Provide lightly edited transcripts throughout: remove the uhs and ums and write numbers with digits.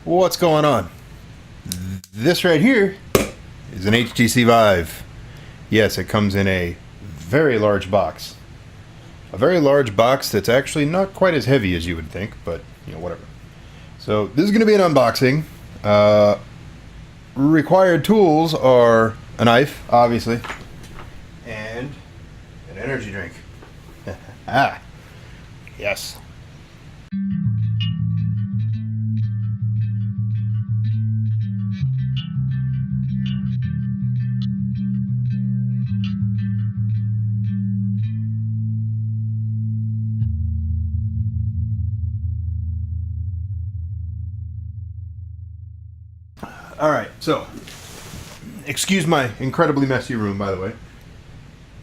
What's going on? This right here is an HTC Vive. Yes, it comes in a very large box. A very large box that's actually not quite as heavy as you would think, but you know, whatever. So this is going to be an unboxing. Required tools are a knife, obviously, and an energy drink. Ah, yes. Alright, so, excuse my incredibly messy room, by the way.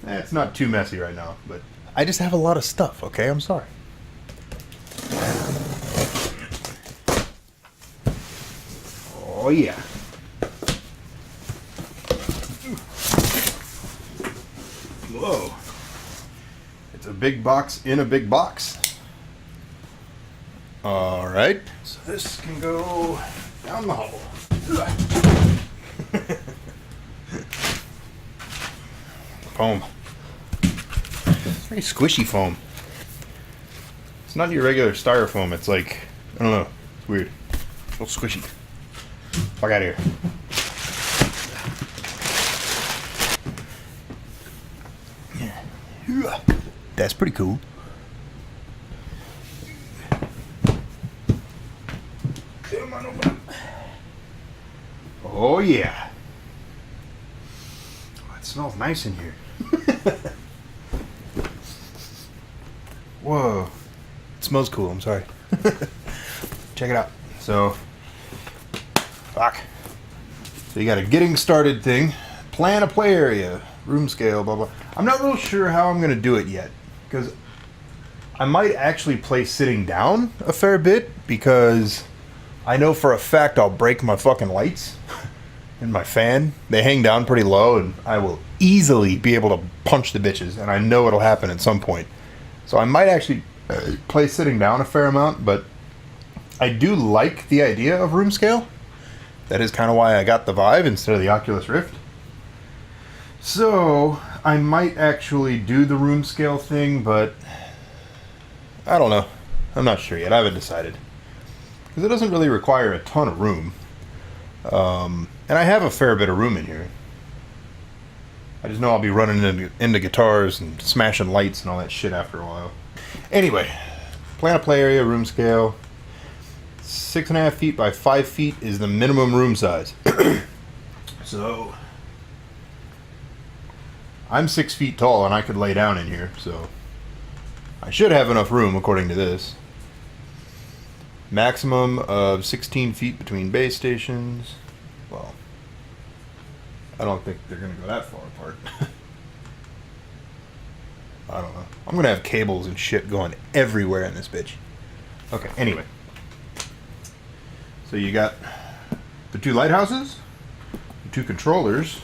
It's not too messy right now, but I just have a lot of stuff, okay? I'm sorry. Oh, yeah. Whoa. It's a big box in a big box. Alright, so this can go down the hall. Foam. It's very squishy foam. It's not your regular styrofoam. It's like, I don't know. It's weird. It's a little squishy. Fuck out of here. That's pretty cool. Come on over. Oh yeah. Oh, it smells nice in here. Whoa. It smells cool, I'm sorry. Check it out. So, fuck. So you got a getting started thing. Plan a play area. Room scale, blah blah. I'm not real sure how I'm gonna do it yet. Because I might actually play sitting down a fair bit, because I know for a fact I'll break my fucking lights and my fan. They hang down pretty low, and I will easily be able to punch the bitches, and I know it'll happen at some point. So I might actually play sitting down a fair amount, but I do like the idea of room scale. That is kind of why I got the Vive instead of the Oculus Rift. So I might actually do the room scale thing, but I don't know. I'm not sure yet. I haven't decided. Because it doesn't really require a ton of room. And I have a fair bit of room in here. I just know I'll be running into guitars and smashing lights and all that shit after a while. Anyway, plan a play area, room scale. 6.5 feet by 5 feet is the minimum room size. So I'm 6 feet tall and I could lay down in here, so I should have enough room according to this. Maximum of 16 feet between base stations. Well, I don't think they're going to go that far apart. I don't know. I'm going to have cables and shit going everywhere in this bitch. Okay, anyway. So you got the two lighthouses, the two controllers.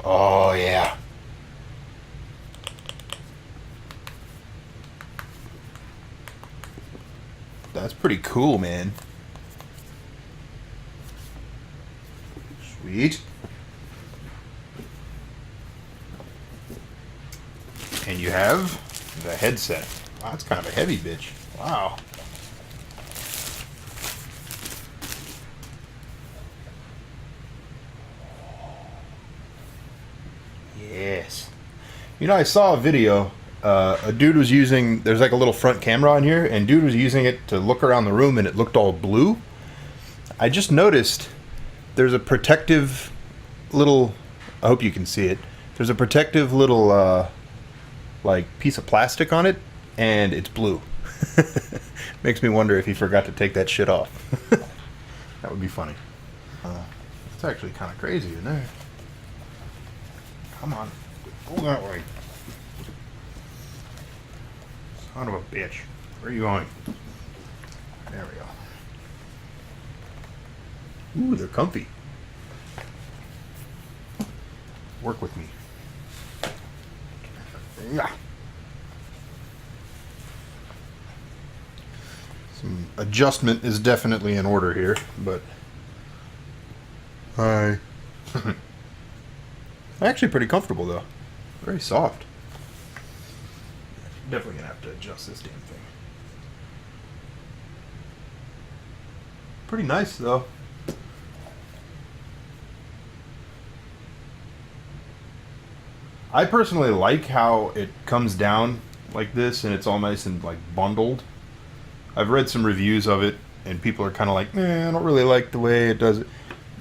Oh, yeah. That's pretty cool, man. Sweet. And you have the headset. Wow, that's kind of a heavy bitch. Wow. Yes. You know, I saw a video. A dude was using, there's like a little front camera on here, and dude was using it to look around the room, and it looked all blue. I just noticed there's a protective little, I hope you can see it, there's a protective little like piece of plastic on it, and it's blue. Makes me wonder if he forgot to take that shit off. That would be funny. It's actually kind of crazy in there. Come on, go that way. Son of a bitch. Where are you going? There we go. Ooh, they're comfy. Work with me. Yeah. Some adjustment is definitely in order here, but hi. Actually pretty comfortable though. Very soft. Definitely gonna have to adjust this damn thing. Pretty nice though. I personally like how it comes down like this and it's all nice and like bundled. I've read some reviews of it and people are kind of like, I don't really like the way it does it.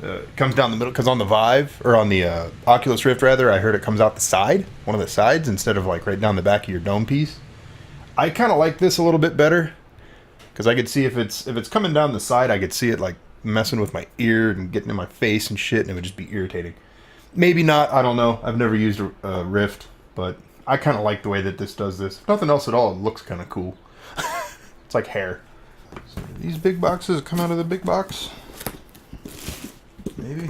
It comes down the middle because on the Vive or on the Oculus Rift rather, I heard it comes out the side, one of the sides instead of like right down the back of your dome piece. I kind of like this a little bit better because I could see if it's coming down the side, I could see it like messing with my ear and getting in my face and shit, and it would just be irritating. Maybe not, I don't know. I've never used a Rift, but I kind of like the way that this does this. If nothing else at all, it looks kind of cool. It's like hair. So these big boxes come out of the big box. Maybe.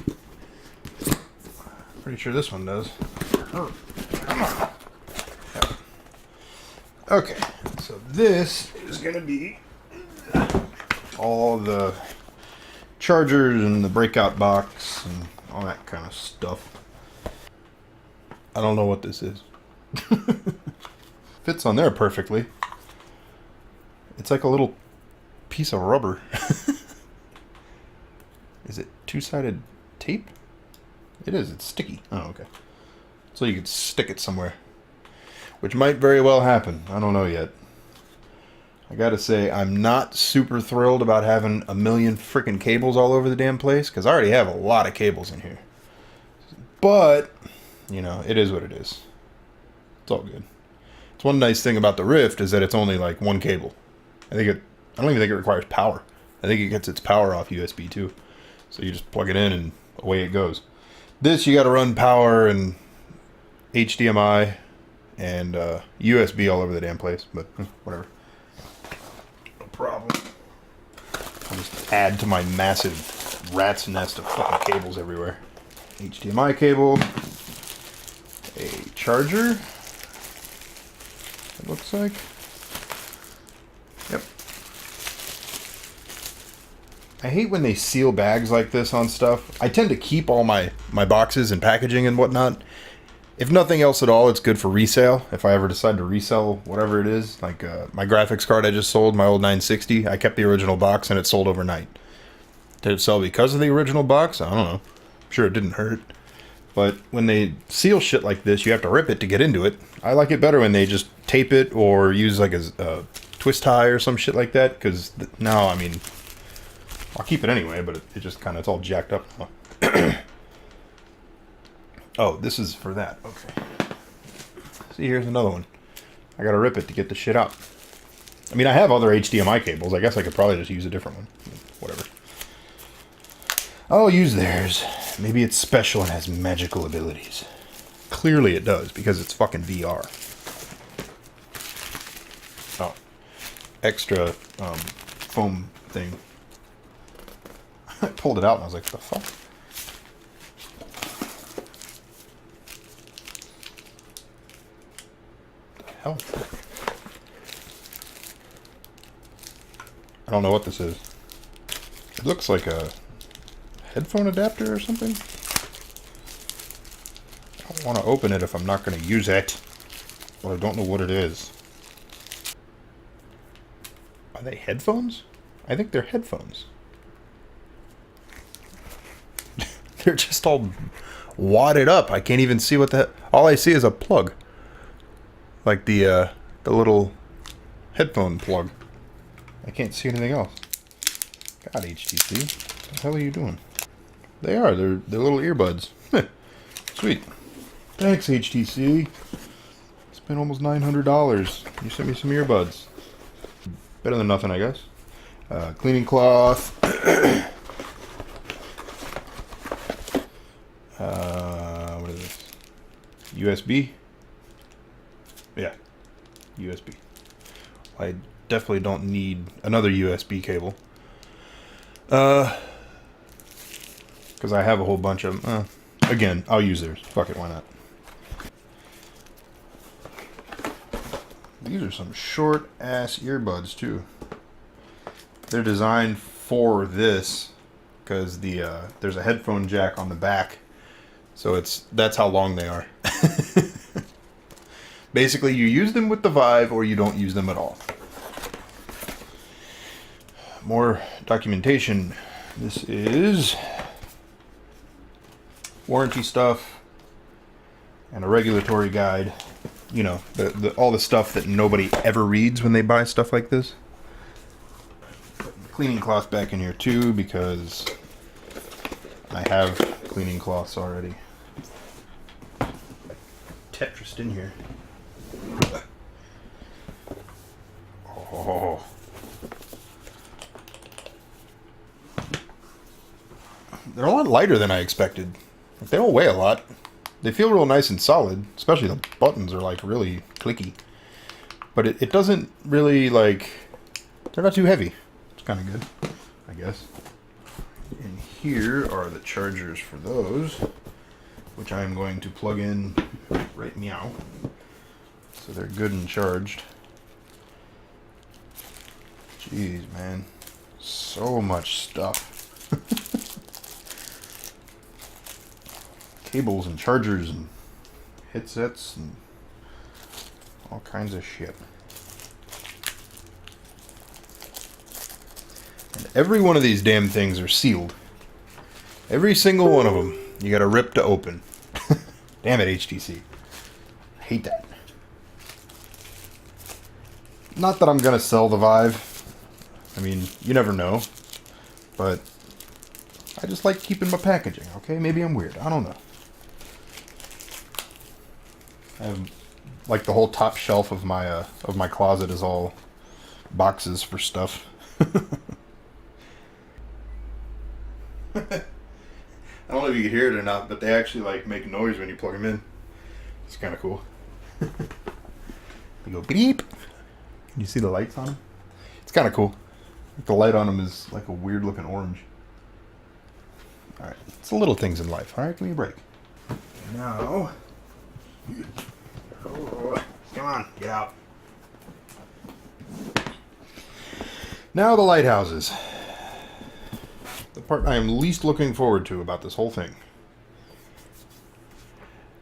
Pretty sure this one does. Oh, come on. Okay, so this is going to be all the chargers and the breakout box and all that kind of stuff. I don't know what this is. Fits on there perfectly. It's like a little piece of rubber. Is it two-sided tape? It is. It's sticky. Oh, okay. So you could stick it somewhere. Which might very well happen. I don't know yet. I gotta say, I'm not super thrilled about having a million freaking cables all over the damn place, because I already have a lot of cables in here. But, you know, it is what it is. It's all good. It's one nice thing about the Rift is that it's only like one cable. I don't even think it requires power. I think it gets its power off USB too. So you just plug it in and away it goes. This you got to run power and HDMI and USB all over the damn place, but whatever. No problem. I'll just add to my massive rat's nest of fucking cables everywhere. HDMI cable, a charger, it looks like. Yep. I hate when they seal bags like this on stuff. I tend to keep all my boxes and packaging and whatnot. If nothing else at all, it's good for resale. If I ever decide to resell whatever it is, like my graphics card I just sold, my old 960, I kept the original box and it sold overnight. Did it sell because of the original box? I don't know. I'm sure it didn't hurt. But when they seal shit like this, you have to rip it to get into it. I like it better when they just tape it or use like a twist tie or some shit like that, because now, I mean, I'll keep it anyway, but it just kind of, it's all jacked up now. Oh, this is for that. Okay. See, here's another one. I gotta rip it to get the shit out. I mean, I have other HDMI cables. I guess I could probably just use a different one. Whatever. I'll use theirs. Maybe it's special and has magical abilities. Clearly it does, because it's fucking VR. Oh. Extra foam thing. I pulled it out and I was like, what the fuck? Hell. I don't know what this is. It looks like a headphone adapter or something. I don't want to open it if I'm not going to use it. But I don't know what it is. Are they headphones? I think they're headphones. They're just all wadded up. I can't even see what the... All I see is a plug. Like the little headphone plug. I can't see anything else. God, HTC. What the hell are you doing? They are. They're little earbuds. Sweet. Thanks, HTC. Spent almost $900. You sent me some earbuds. Better than nothing, I guess. Cleaning cloth. What is this? USB? Yeah. USB. I definitely don't need another USB cable. Because I have a whole bunch of them. Again, I'll use theirs. Fuck it, why not? These are some short-ass earbuds, too. They're designed for this because there's a headphone jack on the back, so that's how long they are. Basically, you use them with the Vive or you don't use them at all. More documentation. This is warranty stuff and a regulatory guide. You know, all the stuff that nobody ever reads when they buy stuff like this. Cleaning cloth back in here too because I have cleaning cloths already. Tetris in here. Oh. They're a lot lighter than I expected. They don't weigh a lot. They feel real nice and solid, especially the buttons are like really clicky. But it doesn't really like, they're not too heavy. It's kind of good, I guess. And here are the chargers for those, which I'm going to plug in right meow. So they're good and charged. Jeez, man. So much stuff. Cables and chargers and headsets and all kinds of shit. And every one of these damn things are sealed. Every single one of them. You gotta rip to open. Damn it, HTC. I hate that. Not that I'm gonna sell the Vive. I mean, you never know. But I just like keeping my packaging, okay? Maybe I'm weird. I don't know. I have, like, the whole top shelf of my closet is all boxes for stuff. I don't know if you can hear it or not, but they actually like make noise when you plug them in. It's kind of cool. They go beep. Can you see the lights on them? It's kind of cool. The light on them is like a weird looking orange. All right, it's the little things in life. All right, give me a break. Now, oh, come on, get out. Now the lighthouses. The part I am least looking forward to about this whole thing.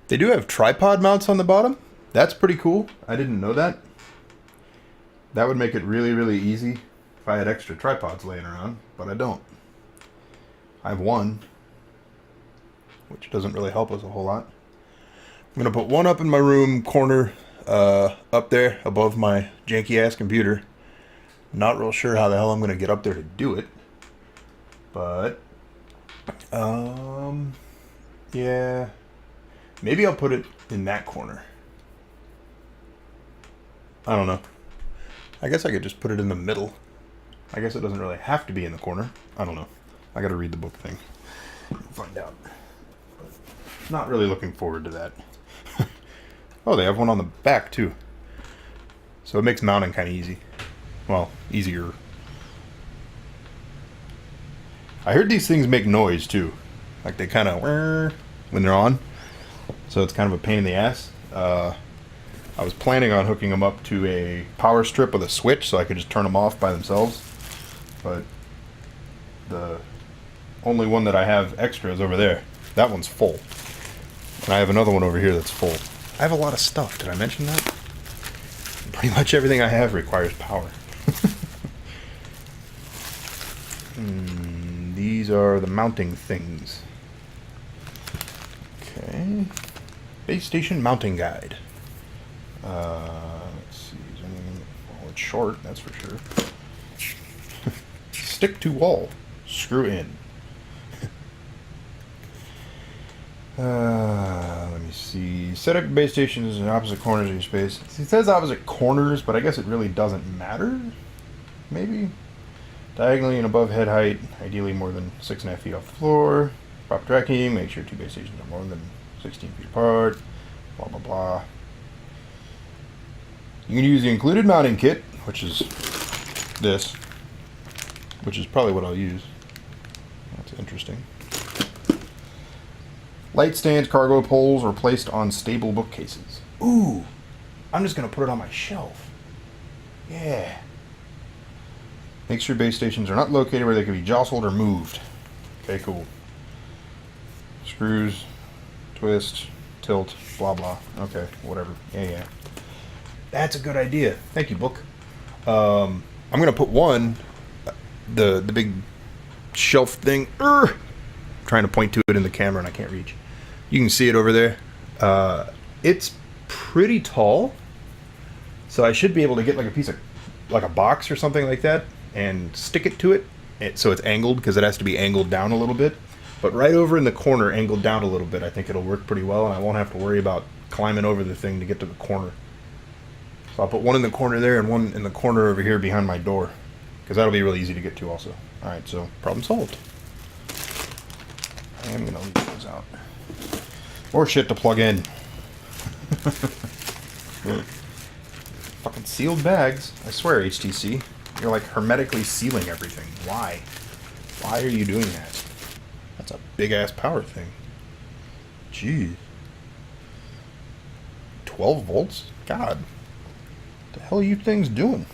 They do have tripod mounts on the bottom. That's pretty cool. I didn't know that. That would make it really, really easy if I had extra tripods laying around, but I don't. I have one, which doesn't really help us a whole lot. I'm going to put one up in my room corner, up there above my janky ass computer. Not real sure how the hell I'm going to get up there to do it. But, yeah, maybe I'll put it in that corner. I don't know. I guess I could just put it in the middle. I guess it doesn't really have to be in the corner. I don't know. I got to read the book thing and find out. But not really looking forward to that. Oh, they have one on the back too. So it makes mounting kind of easy. Well, easier. I heard these things make noise too. Like they kind of when they're on. So it's kind of a pain in the ass. I was planning on hooking them up to a power strip with a switch so I could just turn them off by themselves. But the only one that I have extra is over there. That one's full. And I have another one over here that's full. I have a lot of stuff. Did I mention that? Pretty much everything I have requires power. These are the mounting things. Okay. Base station mounting guide. Let's see. Is anything? Oh, it's short, that's for sure. Stick to wall. Screw in. Let me see. Set up base stations in opposite corners of your space. It says opposite corners, but I guess it really doesn't matter. Maybe. Diagonally and above head height, ideally more than 6.5 feet off the floor. Proper tracking, make sure two base stations are more than 16 feet apart. Blah, blah, blah. You can use the included mounting kit, which is this, which is probably what I'll use. That's interesting. Light stands, cargo poles are placed on stable bookcases. Ooh, I'm just going to put it on my shelf. Yeah. Make sure base stations are not located where they can be jostled or moved. Okay, cool. Screws, twist, tilt, blah blah. Okay, whatever. Yeah. That's a good idea. Thank you, book. I'm gonna put one, the big shelf thing. Trying to point to it in the camera and I can't reach. You can see it over there. It's pretty tall, so I should be able to get like a piece of, like a box or something like that, and stick it to it, so it's angled, because it has to be angled down a little bit. But right over in the corner, angled down a little bit, I think it'll work pretty well, and I won't have to worry about climbing over the thing to get to the corner. So I'll put one in the corner there and one in the corner over here behind my door, because that'll be really easy to get to also. Alright, so problem solved. I am going to leave those out. More shit to plug in. Fucking sealed bags. I swear, HTC. You're like hermetically sealing everything. Why? Why are you doing that? That's a big ass power thing. Jeez. 12 volts? God. What the hell are you things doing?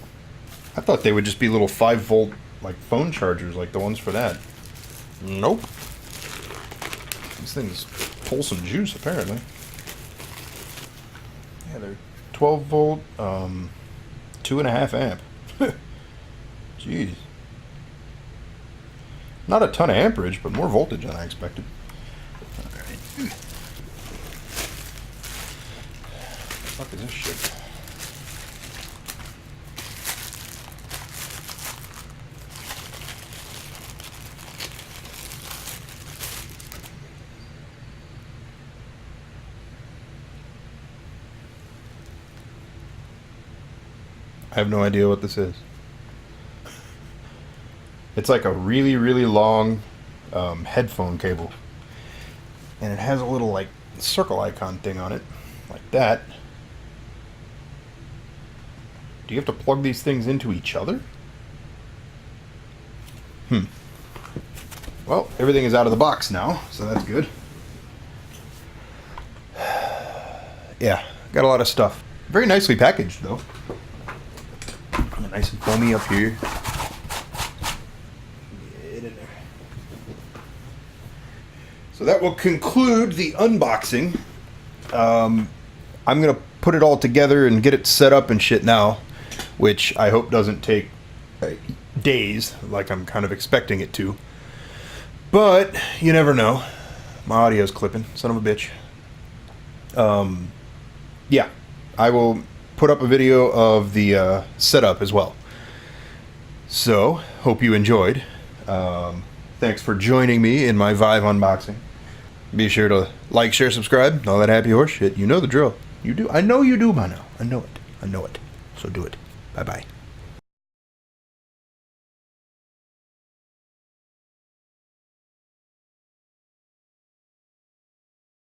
I thought they would just be little 5-volt like phone chargers like the ones for that. Nope. These things pull some juice apparently. Yeah, they're 12 volt, 2.5 amp. Jeez. Not a ton of amperage, but more voltage than I expected. Alright. What the fuck is this shit? I have no idea what this is. It's like a really, really long headphone cable. And it has a little like circle icon thing on it. Like that. Do you have to plug these things into each other? Well, everything is out of the box now, so that's good. Yeah, got a lot of stuff. Very nicely packaged though. Nice and foamy up here. Get in there. So that will conclude the unboxing. I'm gonna put it all together and get it set up and shit now, which I hope doesn't take days like I'm kind of expecting it to. But you never know. My audio's clipping, son of a bitch. Yeah, I will put up a video of the setup as well. So, hope you enjoyed. Thanks for joining me in my Vive unboxing. Be sure to like, share, subscribe, all that happy horse shit. You know the drill. You do. I know you do by now. I know it. I know it. So do it. Bye-bye.